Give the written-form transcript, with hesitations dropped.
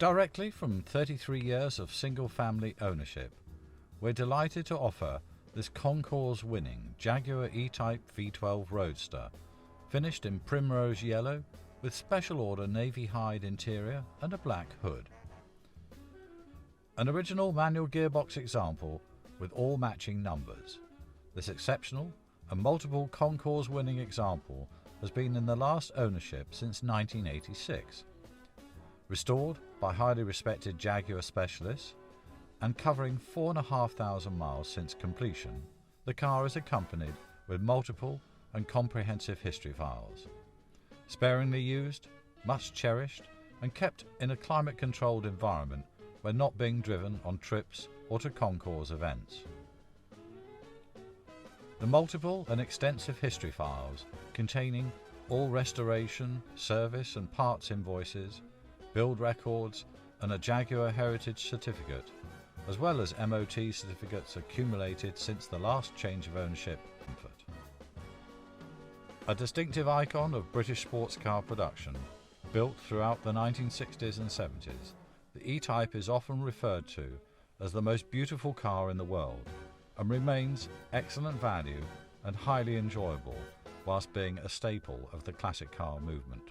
Directly from 33 years of single-family ownership, we're delighted to offer this Concours winning Jaguar E-Type V12 Roadster, finished in Primrose Yellow with special order navy hide interior and a black hood. An original manual gearbox example with all matching numbers. This exceptional and multiple Concours winning example has been in the last ownership since 1986. Restored by highly respected Jaguar specialists and covering 4,500 miles since completion, the car is accompanied with multiple and comprehensive history files. Sparingly used, much cherished, and kept in a climate-controlled environment when not being driven on trips or to Concours events. The multiple and extensive history files containing all restoration, service and parts invoices, build records and a Jaguar Heritage certificate, as well as MOT certificates accumulated since the last change of ownership. A distinctive icon of British sports car production, built throughout the 1960s and 70s, the E-Type is often referred to as the most beautiful car in the world and remains excellent value and highly enjoyable whilst being a staple of the classic car movement.